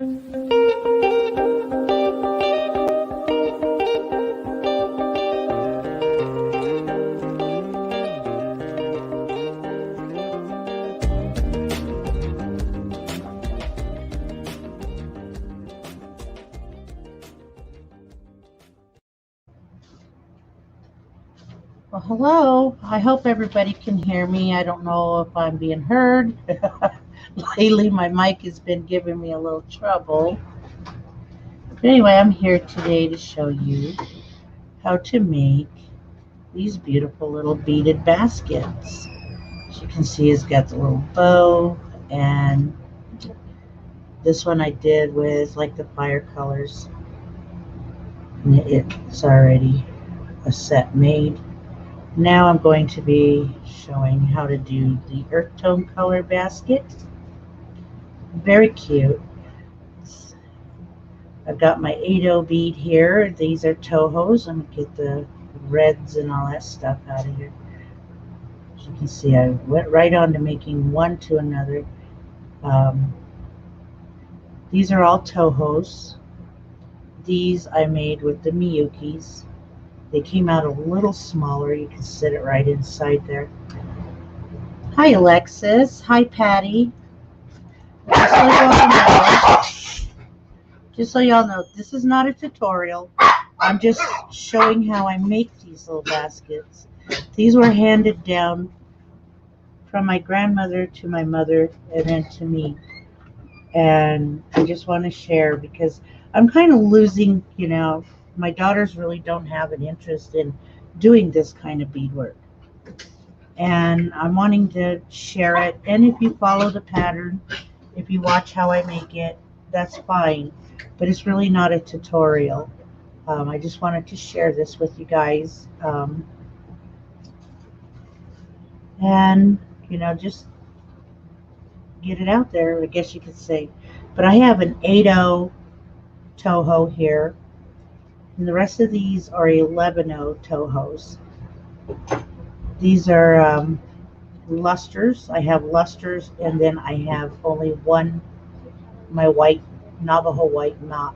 Well, hello. I hope everybody can hear me. I don't know if I'm being heard. Lately, my mic has been giving me a little trouble. But anyway, I'm here today to show you how to make these beautiful little beaded baskets. As you can see, it's got the little bow, and this one I did with like the fire colors. And it's already a set made. Now I'm going to be showing how to do the earth tone color basket. Very cute. I've got my 8/0 bead here. These are Tohos. I'm going to get the reds and all that stuff out of here. As you can see, I went right on to making one to another. These are all Tohos. These I made with the Miyukis. They came out a little smaller. You can sit it right inside there. Hi, Alexis. Hi, Patty. Just so y'all know, this is not a tutorial. I'm just showing how I make these little baskets. These were handed down from my grandmother to my mother and then to me. And I just want to share because I'm kind of losing, my daughters really don't have an interest in doing this kind of beadwork. And I'm wanting to share it. And if you follow the pattern, if you watch how I make it, that's fine. But it's really not a tutorial. I just wanted to share this with you guys. And, just get it out there, I guess you could say. But I have an 8/0 Toho here. And the rest of these are 11/0 Tohos. These are lusters. I have lusters, and then I have only one, my white, Navajo white knot.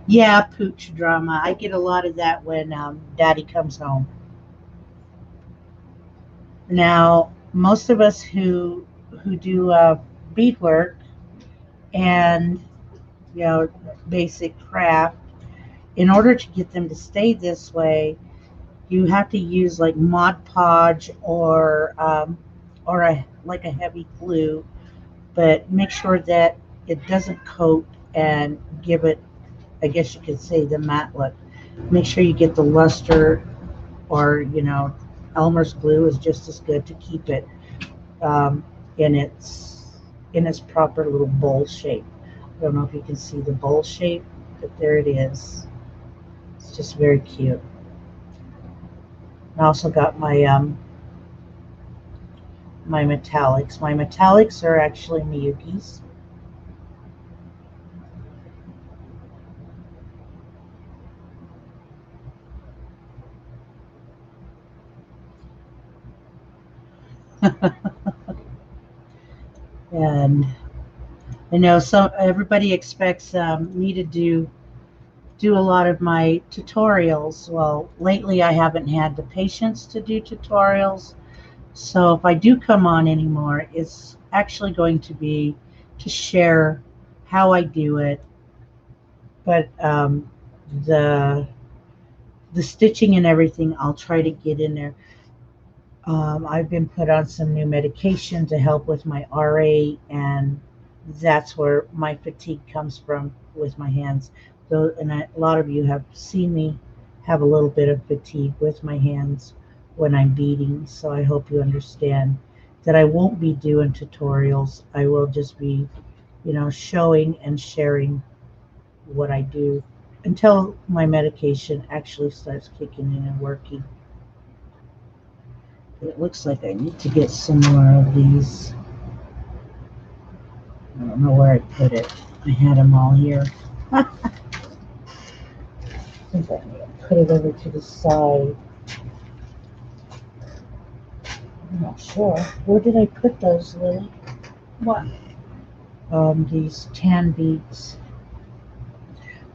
Yeah, pooch drama. I get a lot of that when Daddy comes home. Now, most of us who do beadwork and basic craft, in order to get them to stay this way, you have to use like Mod Podge or a heavy glue, but make sure that it doesn't coat and give it, I guess you could say, the matte look. Make sure you get the luster, or Elmer's glue is just as good to keep it in its proper little bowl shape. I don't know if you can see the bowl shape, but there it is. It's just very cute. I also got my my metallics. My metallics are actually Miyukis. And I know everybody expects me to do a lot of my tutorials. Well, lately I haven't had the patience to do tutorials. So if I do come on anymore, it's actually going to be to share how I do it. But the stitching and everything, I'll try to get in there. I've been put on some new medication to help with my RA, and that's where my fatigue comes from with my hands. And a lot of you have seen me have a little bit of fatigue with my hands when I'm beading, so I hope you understand that I won't be doing tutorials. I will just be, showing and sharing what I do until my medication actually starts kicking in and working. It looks like I need to get some more of these. I don't know where I put it. I had them all here. I think I need to put it over to the side. I'm not sure. Where did I put those, Lily? What? these tan beads.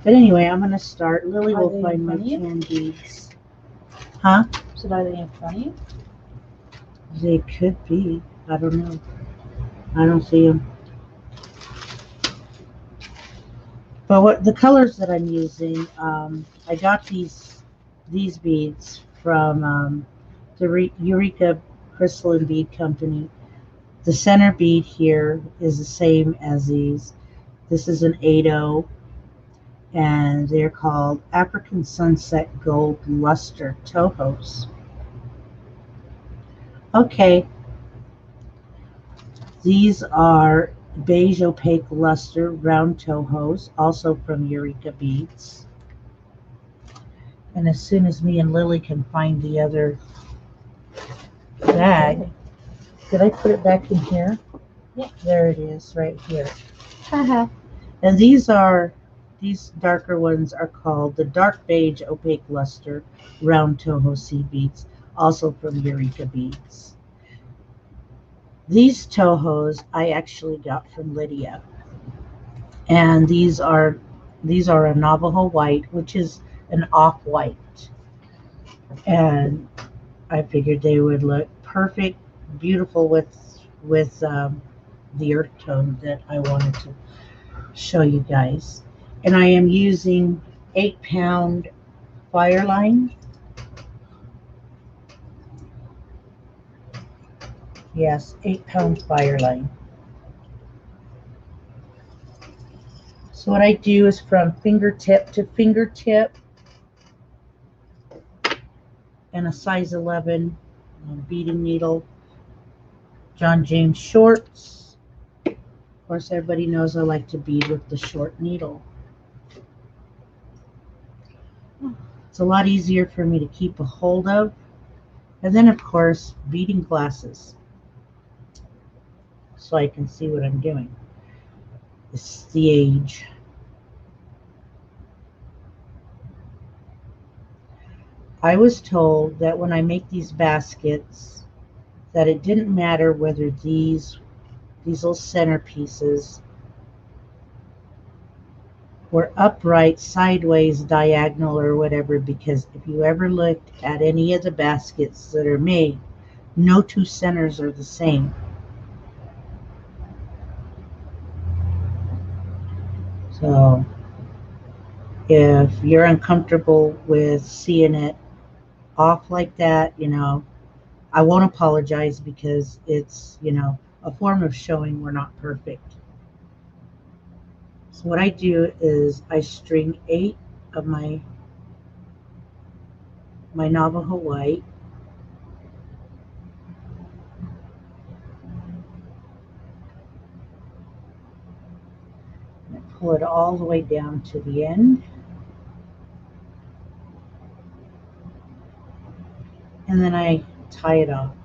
But anyway, I'm going to start. Lily will find my tan beads. Huh? So are they in front of you? They could be. I don't know. I don't see them. But what the colors that I'm using, I got these beads from the Eureka Crystal and Bead Company. The center bead here is the same as these. This is an 8-0, and they're called African Sunset Gold Luster Tohos. Okay, these are beige opaque luster round tohos, also from Eureka Beads. And as soon as me and Lily can find the other bag, did I put it back in here? Yeah. There it is, right here. Haha. And these darker ones are called the dark beige opaque luster round toho seed beads, also from Eureka Beads. These tohos I actually got from Lydia, and these are a Navajo white, which is an off-white, and I figured they would look perfect, beautiful with the earth tone that I wanted to show you guys. And I am using 8-pound Fireline. Yes, 8-pound Fireline. So what I do is from fingertip to fingertip, and a size 11 beading needle, John James shorts. Of course, everybody knows I like to bead with the short needle. It's a lot easier for me to keep a hold of. And then, of course, beading glasses, so I can see what I'm doing. It's the age. I was told that when I make these baskets, that it didn't matter whether these little centerpieces were upright, sideways, diagonal, or whatever, because if you ever looked at any of the baskets that are made, no two centers are the same. So if you're uncomfortable with seeing it off like that, I won't apologize, because it's, a form of showing we're not perfect. So what I do is I string 8 of my Navajo white, and I pull it all the way down to the end, and then I tie it off.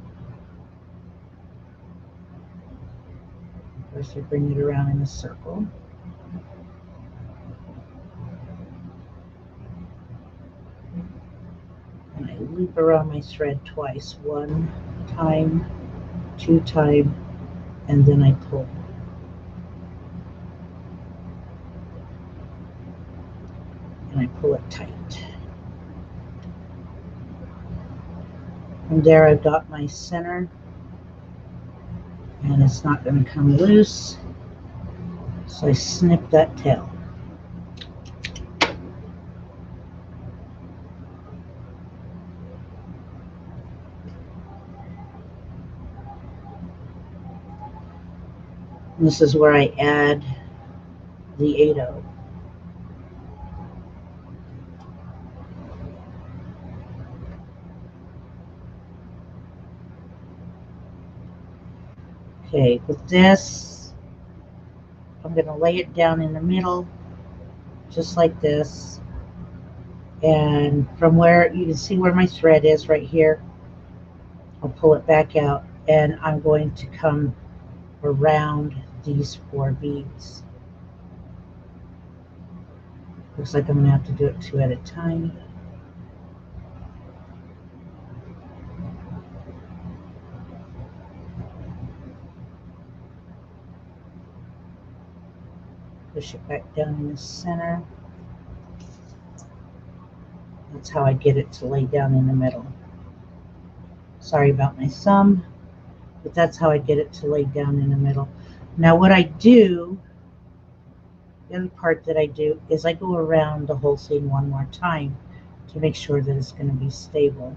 First I bring it around in a circle, and I loop around my thread twice, 1 time, 2 time, and then I pull. And I pull it tight. And there I've got my center, and it's not going to come loose, so I snip that tail. And this is where I add the 8-0. Okay, with this, I'm going to lay it down in the middle, just like this. And from where you can see where my thread is right here, I'll pull it back out, and I'm going to come around these 4 beads. Looks like I'm going to have to do it 2 at a time. push it back down in the center. That's how I get it to lay down in the middle. Sorry about my thumb, but that's how I get it to lay down in the middle. Now what I do, the other part that I do is I go around the whole thing one more time to make sure that it's going to be stable.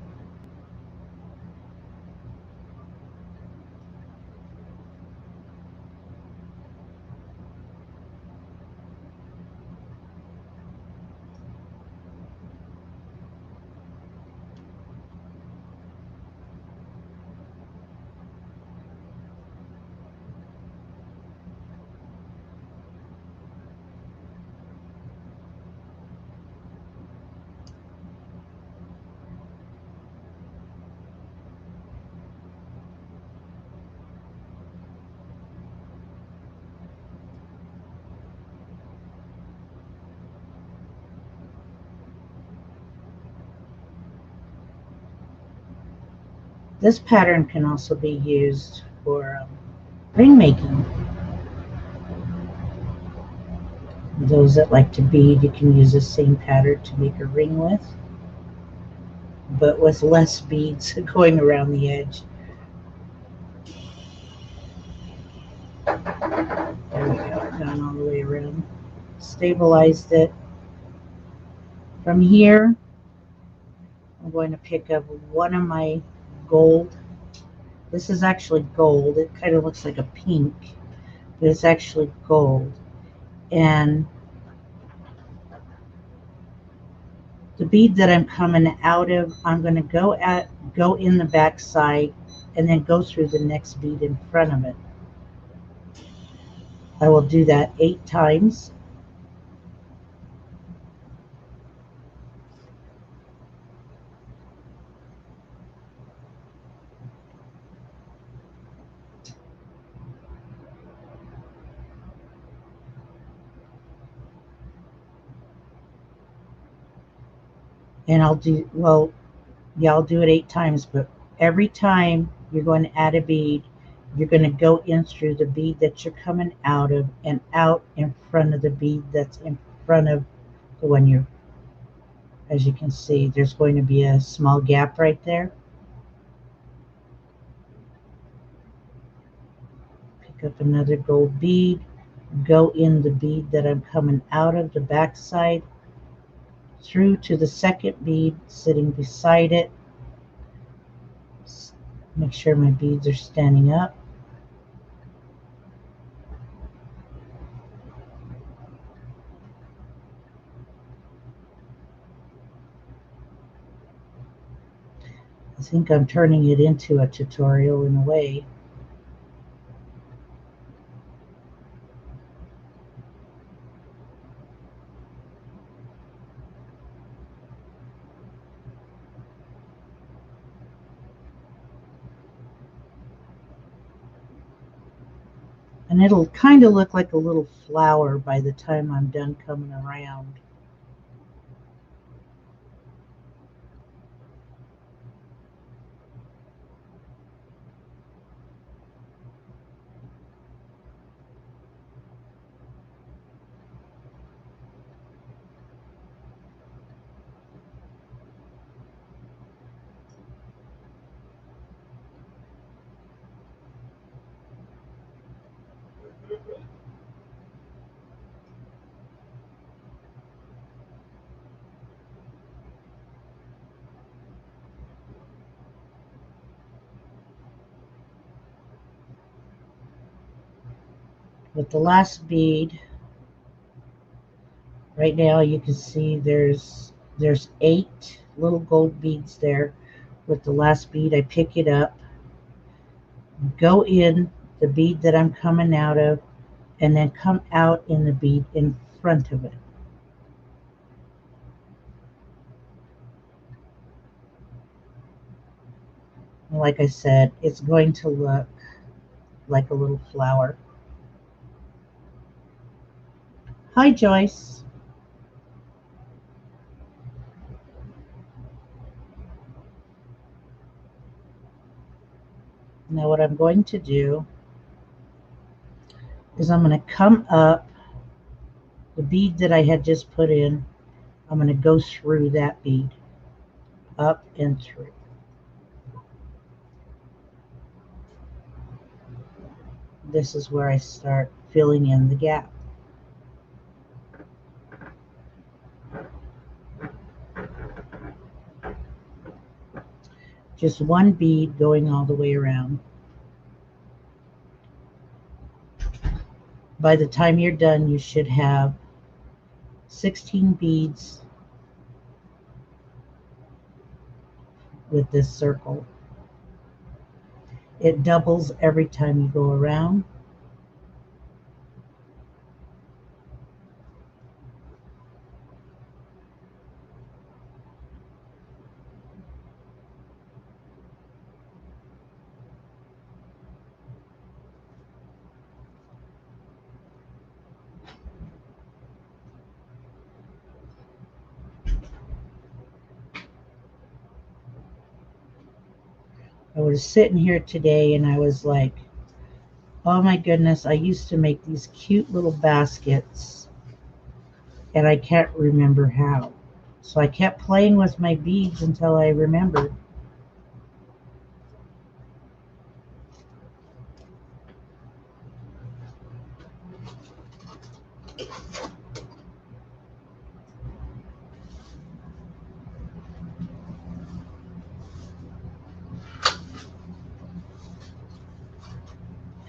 This pattern can also be used for ring making. Those that like to bead, you can use the same pattern to make a ring with, but with less beads going around the edge. There we go, gone all the way around. Stabilized it. From here, I'm going to pick up one of my gold. This is actually gold. It kind of looks like a pink, but it's actually gold. And the bead that I'm coming out of, I'm going to go in the back side and then go through the next bead in front of it. I will do that 8 times. And I'll do, well, yeah, I'll do it 8 times, but every time you're going to add a bead, you're going to go in through the bead that you're coming out of and out in front of the bead that's in front of the one you're, as you can see, there's going to be a small gap right there. Pick up another gold bead, go in the bead that I'm coming out of the back side, through to the second bead sitting beside it. Make sure my beads are standing up. I think I'm turning it into a tutorial in a way. And it'll kind of look like a little flower by the time I'm done coming around. With the last bead, right now you can see there's 8 little gold beads there. With the last bead, I pick it up, go in the bead that I'm coming out of, and then come out in the bead in front of it. Like I said, it's going to look like a little flower. Hi, Joyce. Now what I'm going to do is I'm going to come up The bead that I had just put in, I'm going to go through that bead, up and through. This is where I start filling in the gap. Just one bead going all the way around. By the time you're done, you should have 16 beads with this circle. It doubles every time you go around. I was sitting here today and I was like, oh my goodness, I used to make these cute little baskets and I can't remember how. So I kept playing with my beads until I remembered.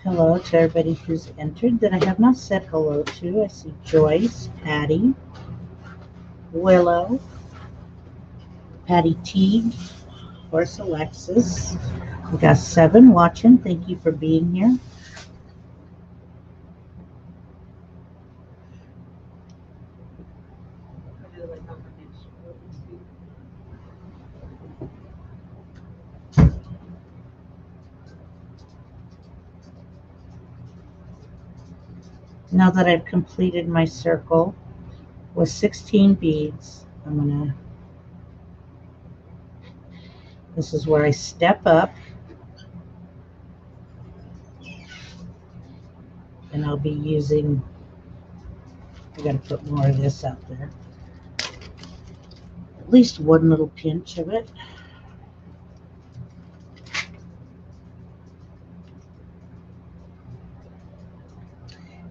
Hello to everybody who's entered that I have not said hello to. I see Joyce, Patty, Willow, Patty Teague, of course Alexis. We got 7 watching. Thank you for being here. Now that I've completed my circle with 16 beads, this is where I step up and I'll be using, I gotta put more of this out there, at least one little pinch of it.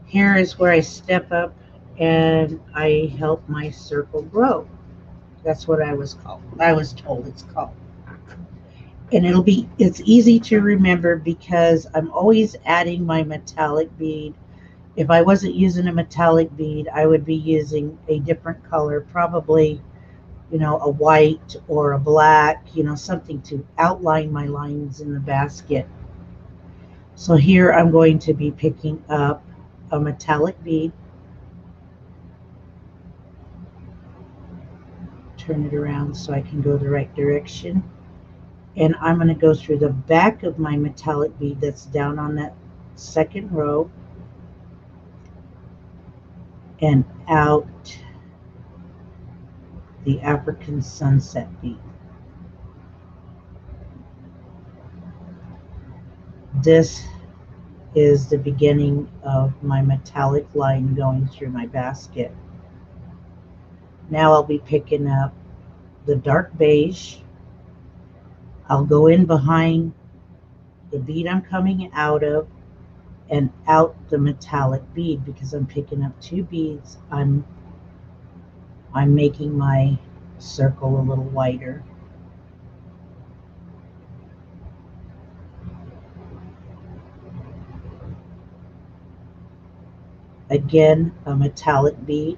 Here is where I step up and I help my circle grow. That's what I was told it's called. And it's easy to remember because I'm always adding my metallic bead. If I wasn't using a metallic bead, I would be using a different color, probably, a white or a black, something to outline my lines in the basket. So here I'm going to be picking up a metallic bead, turn it around so I can go the right direction, and I'm going to go through the back of my metallic bead that's down on that second row and out the African sunset bead. This is the beginning of my metallic line going through my basket. Now I'll be picking up the dark beige. I'll go in behind the bead I'm coming out of and out the metallic bead because I'm picking up 2 beads. I'm making my circle a little wider. Again, a metallic bead.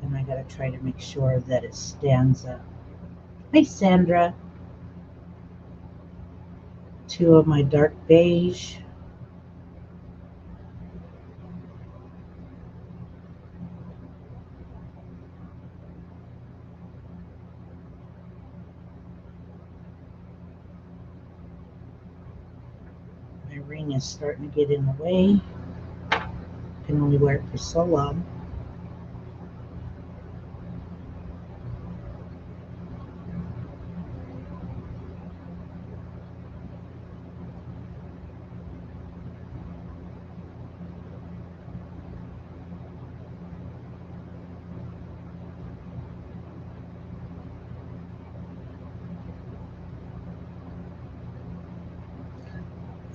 And I gotta try to make sure that it stands up. Hi, Sandra. 2 of my dark beige. My ring is starting to get in the way. I can only wear it for so long.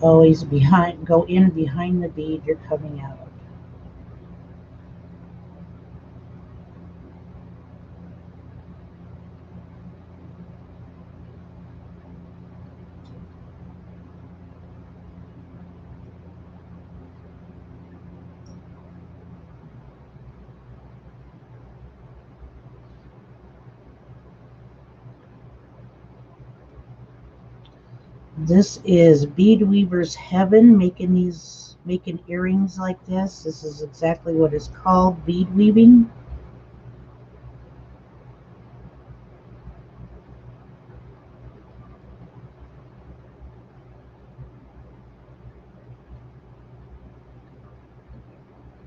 always behind, go in behind the bead you're coming out of. This is Bead Weaver's Heaven, making earrings like this. This is exactly what it's called, bead weaving.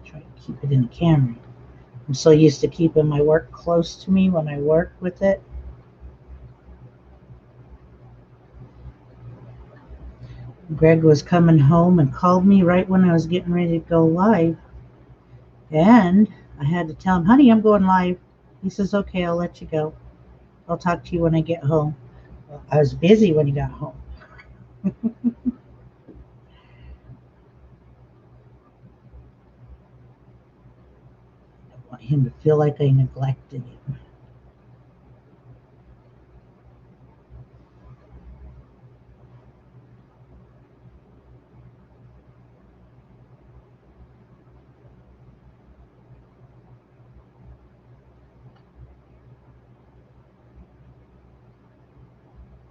Try to keep it in the camera. I'm so used to keeping my work close to me when I work with it. Greg was coming home and called me right when I was getting ready to go live. And I had to tell him, honey, I'm going live. He says, okay, I'll let you go. I'll talk to you when I get home. Well, I was busy when he got home. I don't want him to feel like I neglected him.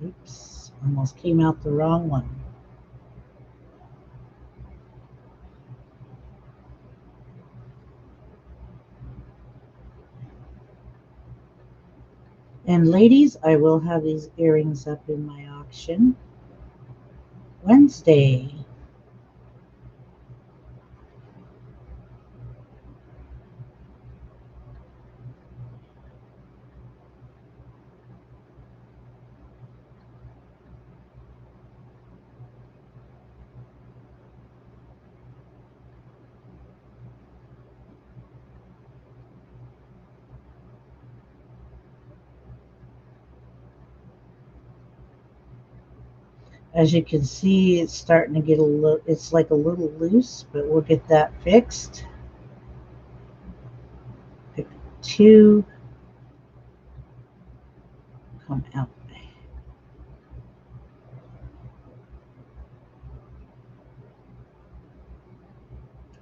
Oops, almost came out the wrong one. And ladies, I will have these earrings up in my auction Wednesday. As you can see, it's starting to get a little, it's like a little loose, but we'll get that fixed. Pick two, come out.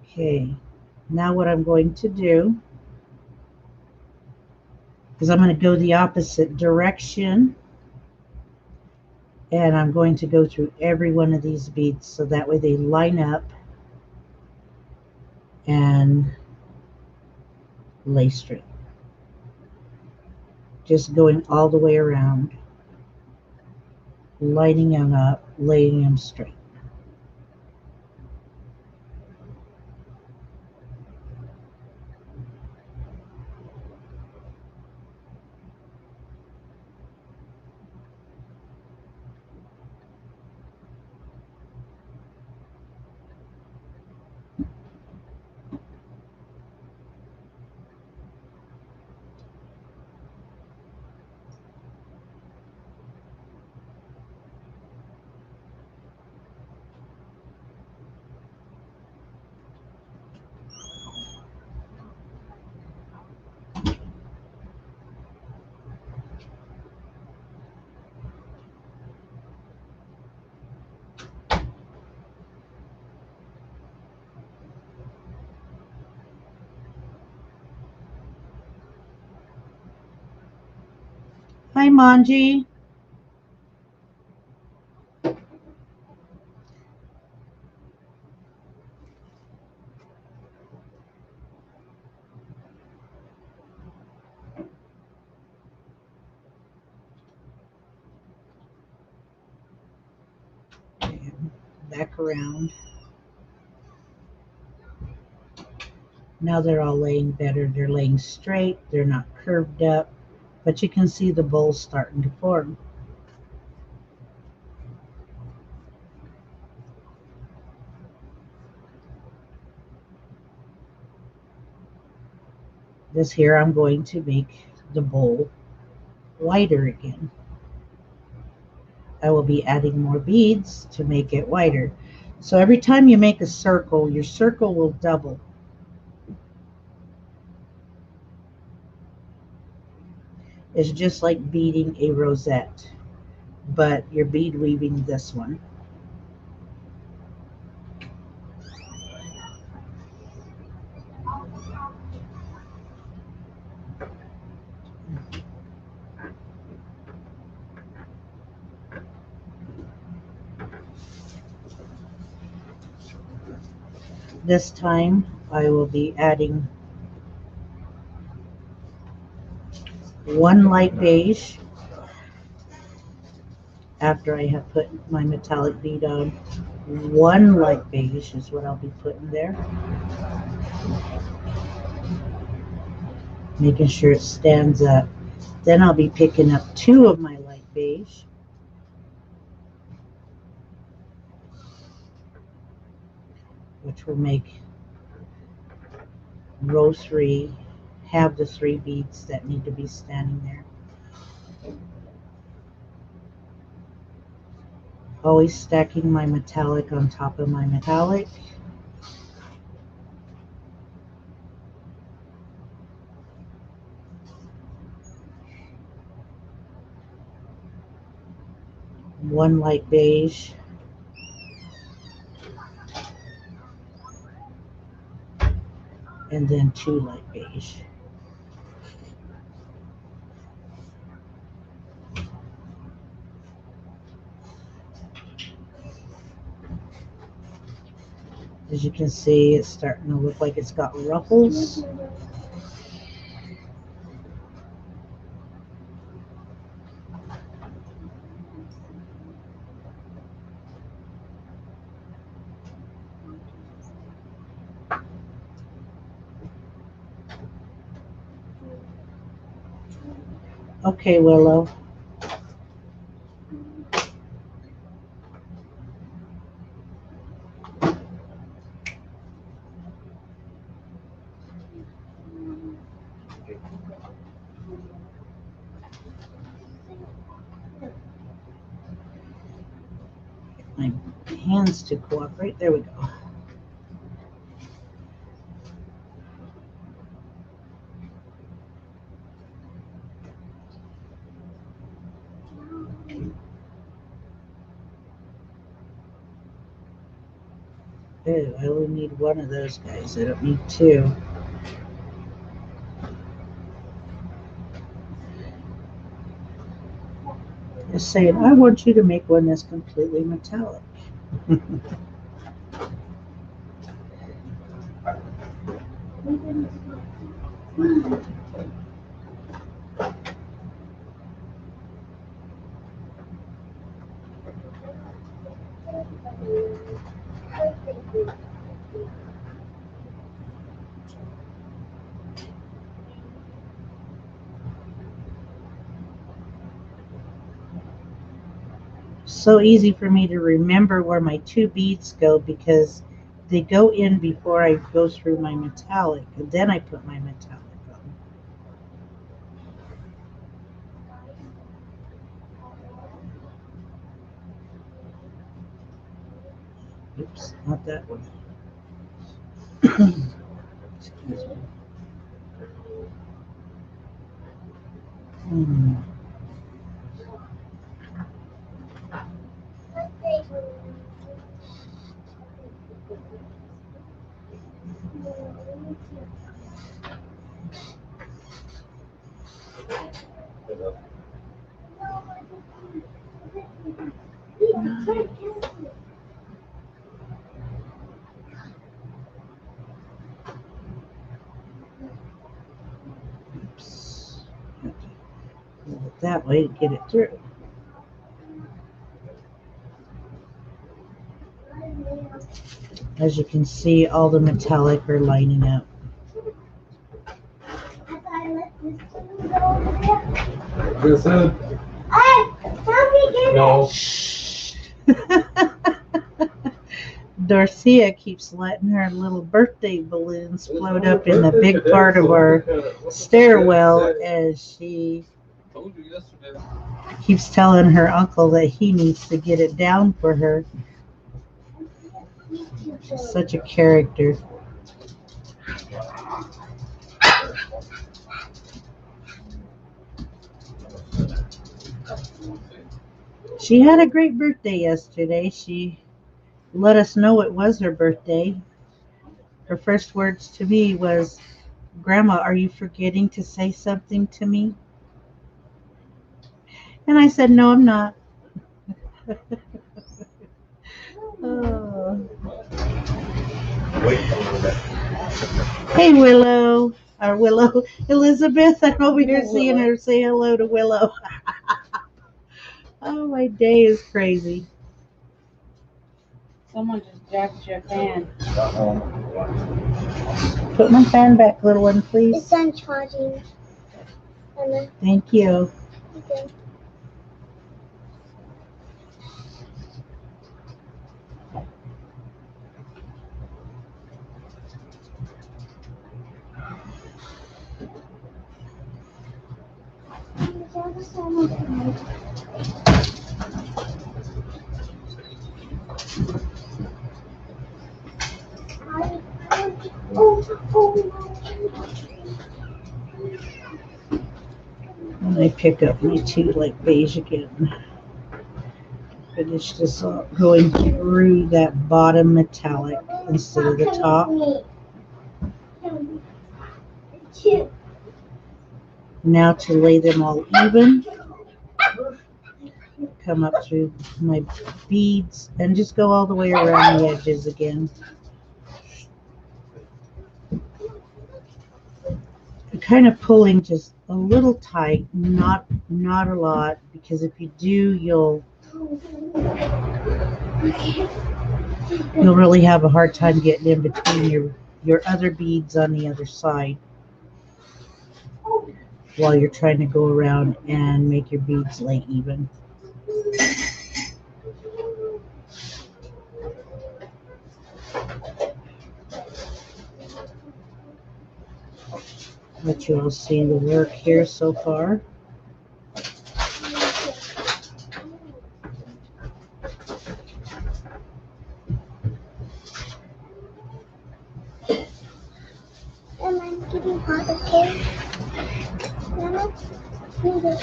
Okay, now what I'm going to do is I'm going to go the opposite direction, and I'm going to go through every one of these beads so that way they line up and lay straight. Just going all the way around, lining them up, laying them straight. Hi, Manji. Back around. Now they're all laying better. They're laying straight. They're not curved up, but you can see the bowls starting to form. This here, I'm going to make the bowl wider again. I will be adding more beads to make it wider. So every time you make a circle, your circle will double. It's just like beading a rosette, but you're bead weaving this one. This time I will be adding one light beige after I have put my metallic bead on. One light beige is what I'll be putting there. Making sure it stands up. Then I'll be picking up two of my light beige. Which will make row 3 have the 3 beads that need to be standing there. Always stacking my metallic on top of my metallic. One light beige. And then two light beige. As you can see, it's starting to look like it's got ruffles. Okay, Willow. My hands to cooperate. There we go. Ew, I only need one of those guys. I don't need two. Just saying, I want you to make one that's completely metallic. So easy for me to remember where my two beads go because they go in before I go through my metallic, and then I put my metallic on. Oops, not that one. Excuse me. Oops. Okay. Move it that way to get it through. As you can see, all the metallic are lining up. No. Dorothea keeps letting her little birthday balloons float up in the big part of our stairwell as she told you yesterday. Keeps telling her uncle that he needs to get it down for her. She's such a character. She had a great birthday yesterday. She let us know it was her birthday. Her first words to me was, "Grandma, are you forgetting to say something to me?" And I said, "No, I'm not." Oh. Hey, Willow. Our Willow. Elizabeth, I'm over here seeing her say hello to Willow. Oh, my day is crazy. Someone just dropped your fan. Put my fan back, little one, please. It's on charging. Thank you. Okay. And I pick up my two light beige again. Finish this off, going through that bottom metallic instead of the top. Now to lay them all even, come up through my beads and just go all the way around the edges again. Kind of pulling just a little tight, not a lot, because if you do, you'll really have a hard time getting in between your other beads on the other side while you're trying to go around and make your beads lay even. Let you all see the work here so far. And I'm getting hot, okay? Mama, move it.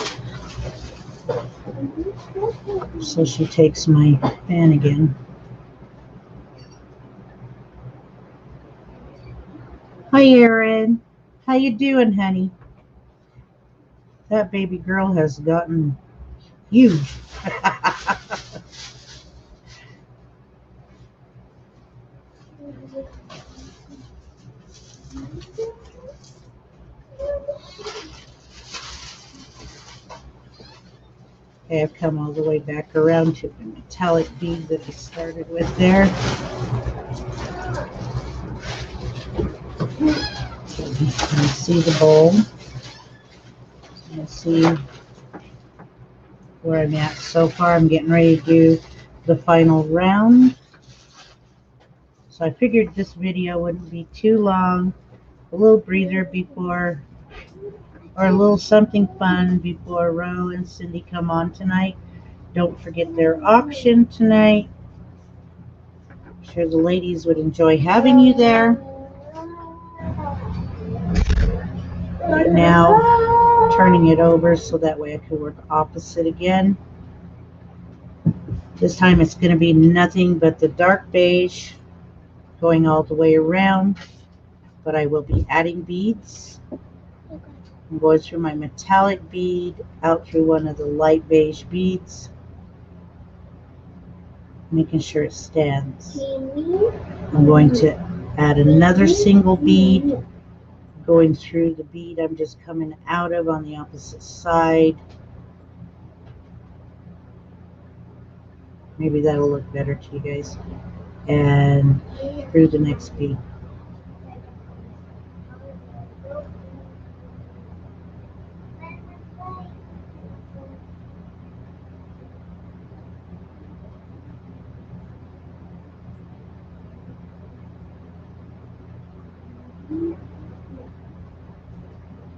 So she takes my fan again. Hi, Erin. How you doing, honey? That baby girl has gotten huge. Okay, I've come all the way back around to the metallic bead that I started with there. You see the bowl. You see where I'm at so far. I'm getting ready to do the final round. So I figured this video wouldn't be too long. A little breather before, or a little something fun before Ro and Cindy come on tonight. Don't forget their auction tonight. I'm sure the ladies would enjoy having you there. But now, turning it over so that way I can work opposite again. This time it's going to be nothing but the dark beige going all the way around, but I will be adding beads. I'm going through my metallic bead, out through one of the light beige beads, making sure it stands. I'm going to add another single bead, going through the bead I'm just coming out of on the opposite side. Maybe that'll look better to you guys. And through the next bead.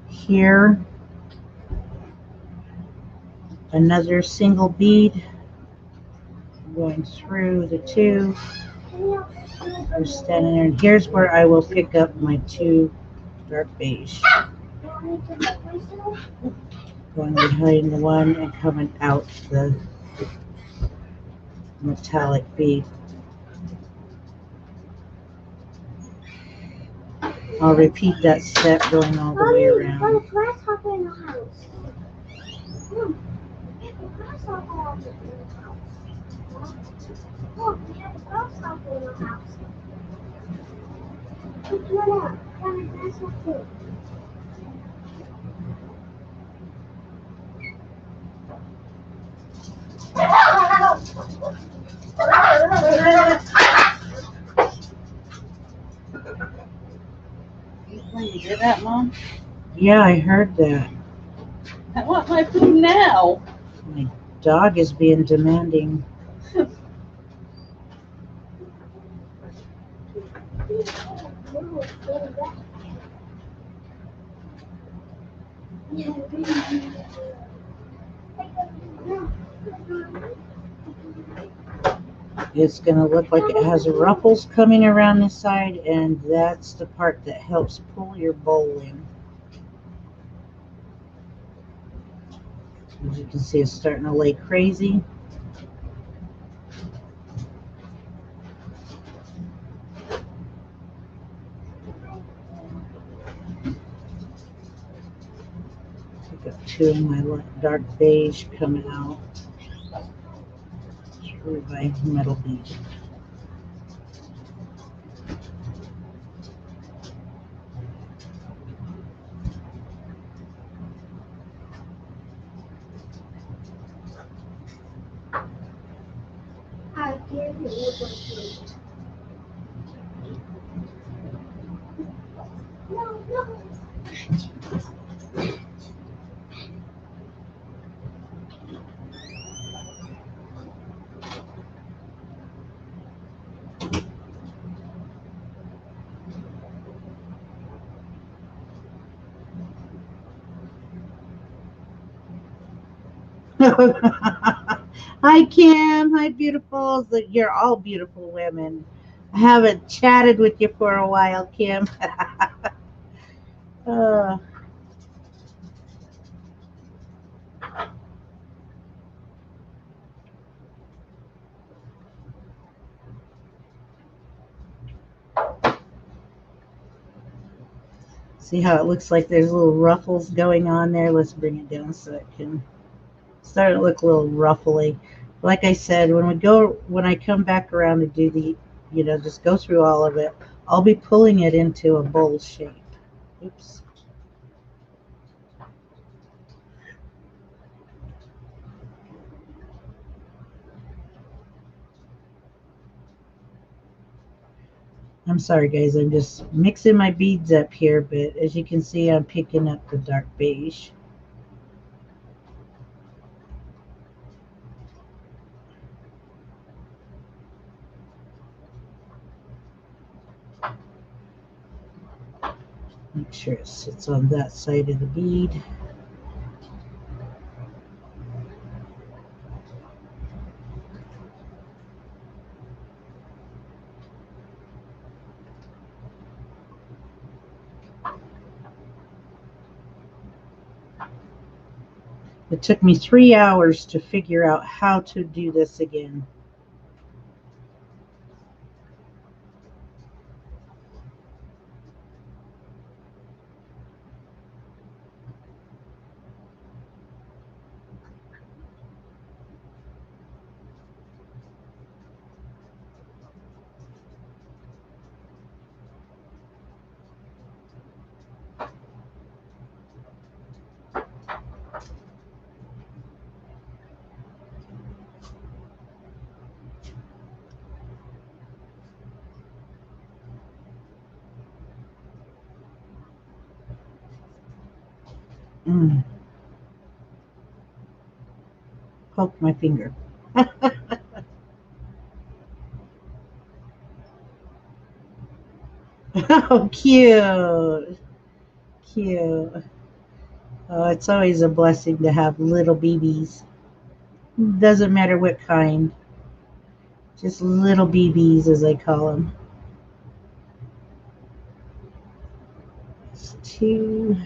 Here another single bead going through the two. We're standing there, and here's where I will pick up my two dark beige. Going behind the one and coming out the metallic bead. I'll repeat that step going all the way around. There's a grasshopper in the house. Look, we have a grasshopper in the house. Look, we have a grasshopper in the house. Look, Mama, we have a grasshopper. When you hear that, Mom? Yeah, I heard that. I want my food now. My dog is being demanding. It's going to look like it has ruffles coming around the side, and that's the part that helps pull your bowl in. As you can see, it's starting to lay crazy. I've got two of my dark beige coming out through my metal bead. Hi, Kim. Hi, beautiful. You're all beautiful women. I haven't chatted with you for a while, Kim. uh, see how it looks like there's little ruffles going on there? Let's bring it down so it can start to look a little ruffly. Like I said, when I come back around to do the, just go through all of it, I'll be pulling it into a bowl shape. Oops. I'm sorry, guys. I'm just mixing my beads up here, but as you can see, I'm picking up the dark beige. Make sure it sits on that side of the bead. It took me 3 hours to figure out how to do this again. Poke my finger. Oh, cute. Cute. Oh, it's always a blessing to have little babies. Doesn't matter what kind. Just little BBs, as I call them. It's two.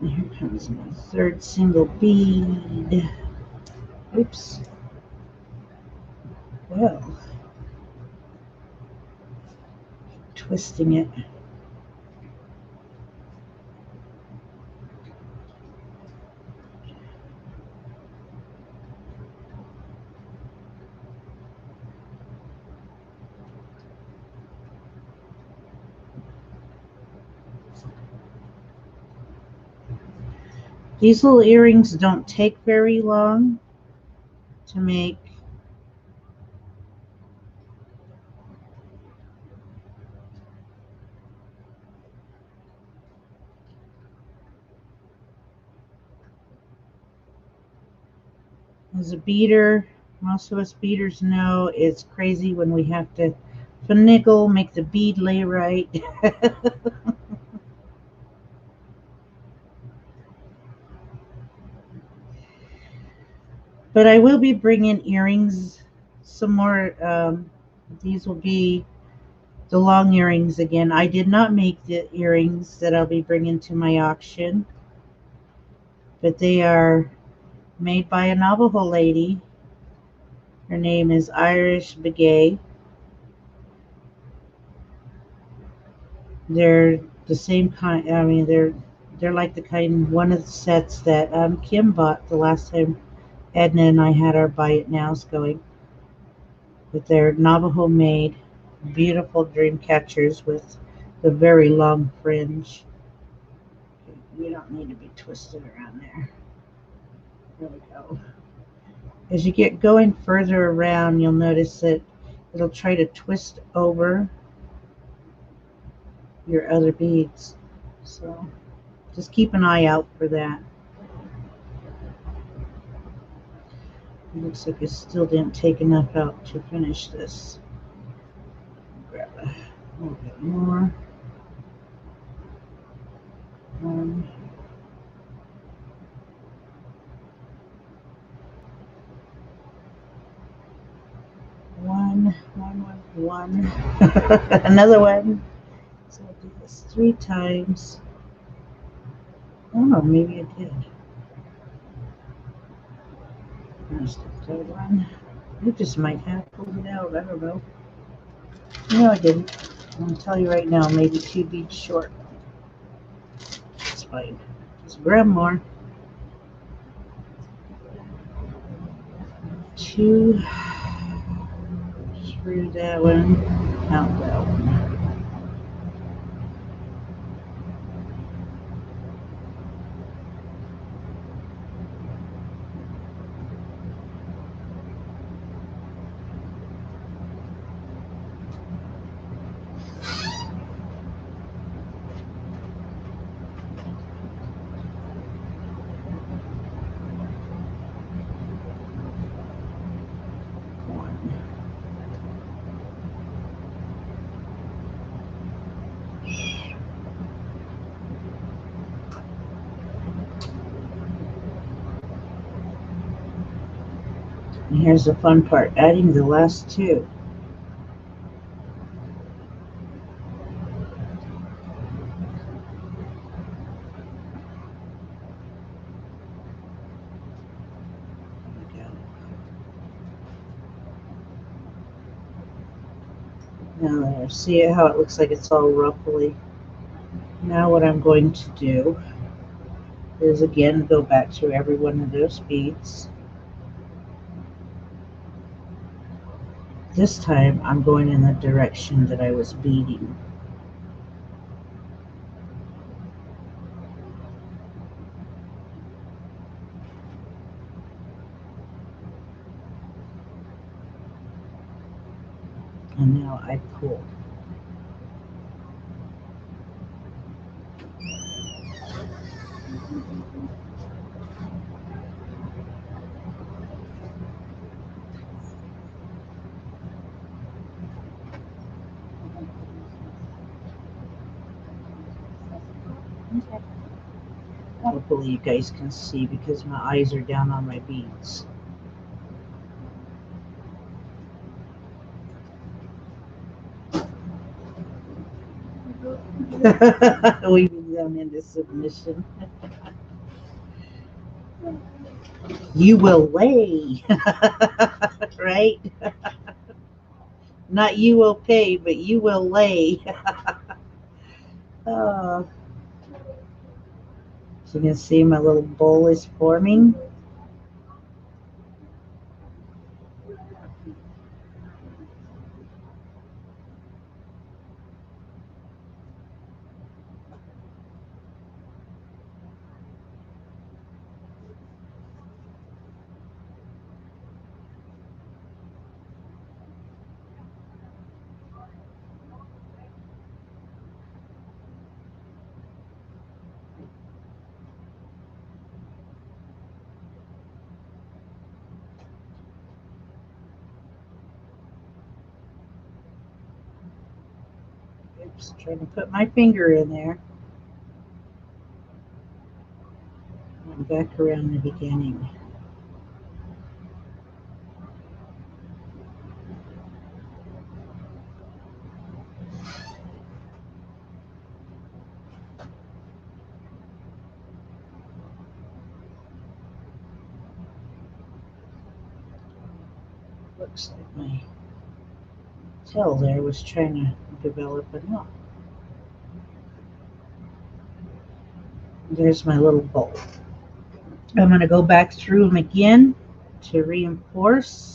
And here comes my third single bead. Oops. Well, twisting it. These little earrings don't take very long to make. As a beader, most of us beaders know it's crazy when we have to finagle, make the bead lay right. But I will be bringing earrings, some more. These will be the long earrings again. I did not make the earrings that I'll be bringing to my auction, but they are made by a Navajo lady. Her name is Irish Begay. They're the same kind. I mean, they're like the kind, one of the sets that Kim bought the last time Edna and I had our Buy It Nows going. But they're Navajo made, beautiful dream catchers with the very long fringe. You don't need to be twisted around there. There we go. As you get going further around, you'll notice that it'll try to twist over your other beads. So just keep an eye out for that. It looks like it still didn't take enough out to finish this. Grab a little bit more. One. Another one. So I'll do this 3 times. Oh, maybe I did. There's the third one. You just might have pulled it out. I don't know. No, I didn't. I'm going to tell you right now, maybe 2 beads short. That's fine. Just grab more. 2 through that one, out that one. And here's the fun part, adding the last 2. Now there, see how it looks like it's all ruffly. Now what I'm going to do is again go back through every one of those beads. This time I'm going in the direction that I was beading. And now I pull. hopefully you guys can see because my eyes are down on my beads. We've gone into submission. You will lay, right? Not you will pay, but you will lay. So you can see my little bowl is forming. Oops, trying to put my finger in there. I'm back around the beginning. Looks like my tail there was trying to develop a knot. There's my little bowl. I'm going to go back through them again to reinforce.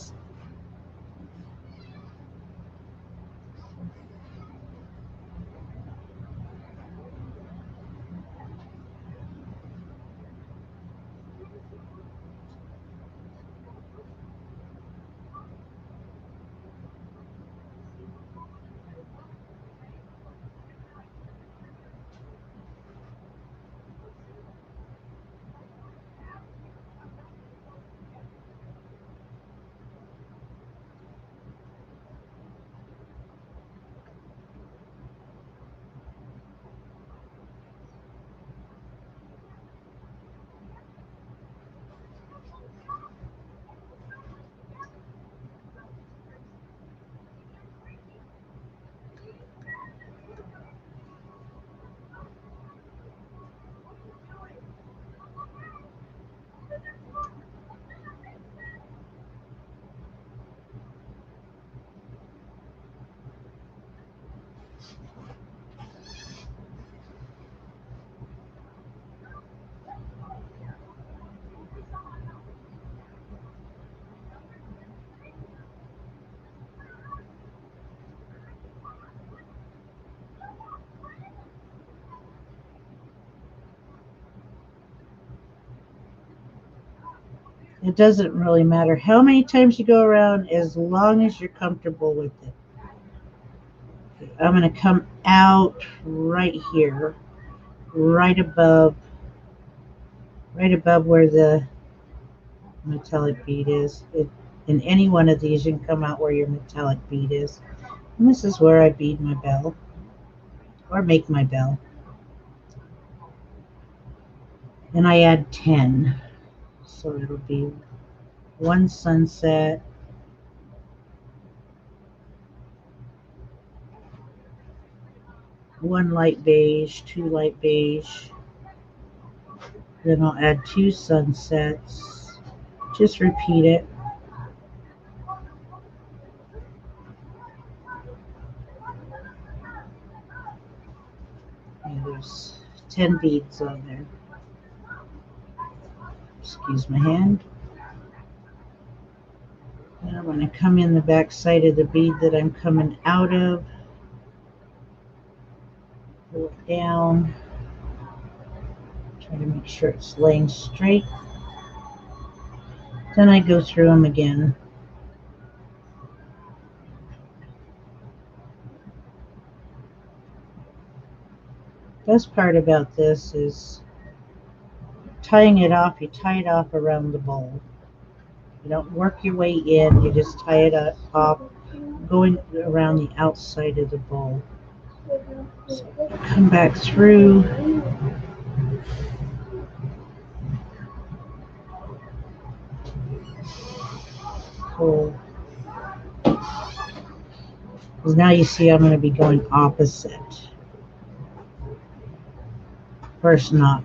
It doesn't really matter how many times you go around as long as you're comfortable with it. I'm going to come out right here, right above where the metallic bead is. In any one of these, you can come out where your metallic bead is. And this is where I bead my bell, or make my bell. And I add 10. So it'll be one sunset, one light beige, two light beige. Then I'll add 2 sunsets. Just repeat it. And there's 10 beads on there. Excuse my hand. And I'm going to come in the back side of the bead that I'm coming out of. Pull it down. Try to make sure it's laying straight. Then I go through them again. Best part about this is tying it off. You tie it off around the bowl. You don't work your way in. You just tie it off, going around the outside of the bowl. So come back through. Cool. Because now you see I'm going to be going opposite. First knot.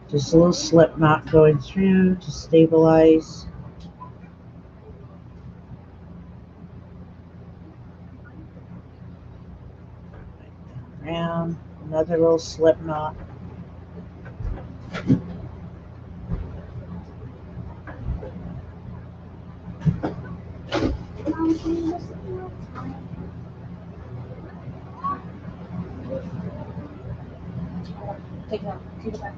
Just a little slip knot going through to stabilize. Around, another little slip knot. Mom, can you listen to my time? Take it out. Take it back.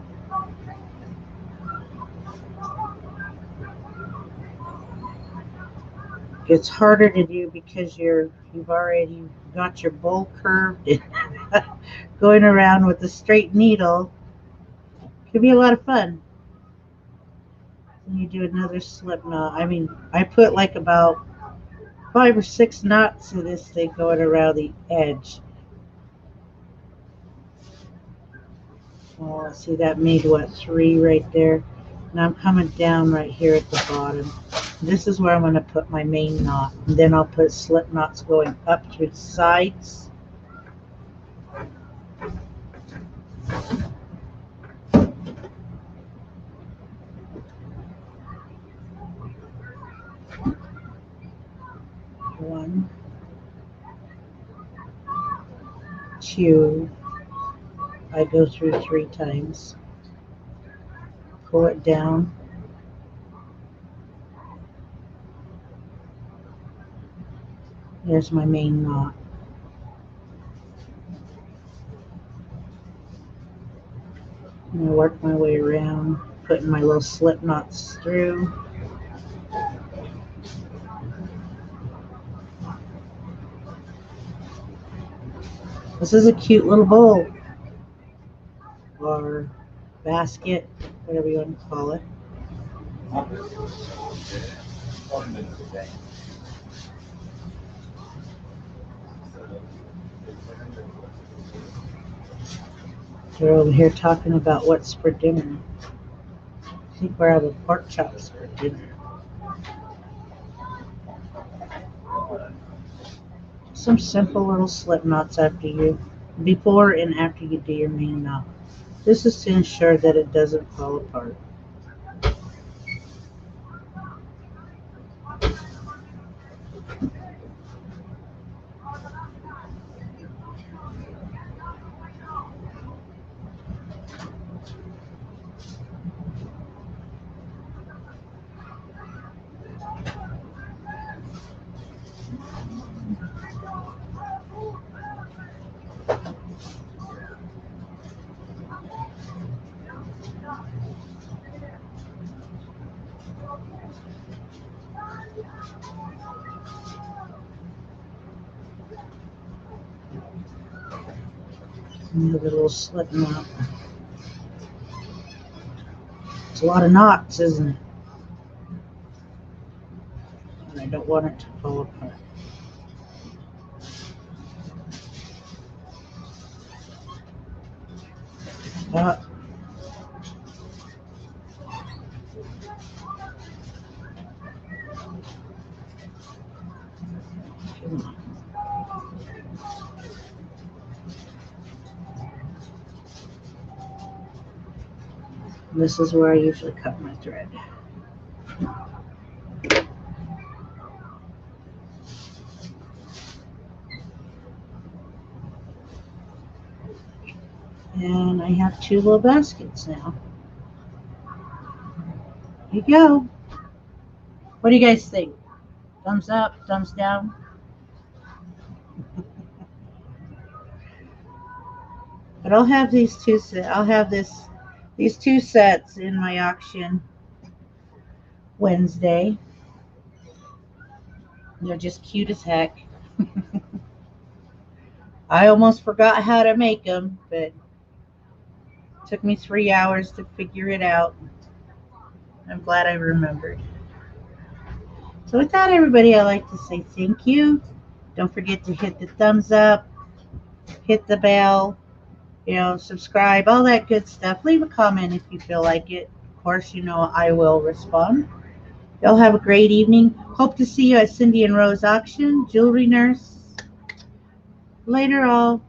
It's harder to do because you've already got your bowl curved and going around with a straight needle can be a lot of fun. And you do another slip knot. I mean, I put like about 5 or 6 knots of this thing going around the edge. Oh, see, that made what, 3 right there. Now I'm coming down right here at the bottom. This is where I'm going to put my main knot. And then I'll put slip knots going up through the sides. One, two. I go through 3 times. Pull it down. There's my main knot. And I work my way around, putting my little slip knots through. This is a cute little bowl or basket, whatever you want to call it. They're over here talking about what's for dinner. I think we're having pork chops for dinner. Some simple little slip knots before and after you do your main knot. This is to ensure that it doesn't fall apart. Another little slip knot. It's a lot of knots, isn't it? And I don't want it to fall apart. Ah. Come on. This is where I usually cut my thread. And I have 2 little baskets now. Here you go. What do you guys think? Thumbs up, thumbs down? But I'll have these 2 sets. I'll have these 2 sets in my auction Wednesday. They're just cute as heck. I almost forgot how to make them, but it took me 3 hours to figure it out. I'm glad I remembered. So with that, everybody, I'd like to say thank you. Don't forget to hit the thumbs up, hit the bell, subscribe, all that good stuff. Leave a comment if you feel like it. Of course, I will respond. Y'all have a great evening. Hope to see you at Cindy and Rose auction. Jewelry Nurse. Later, all.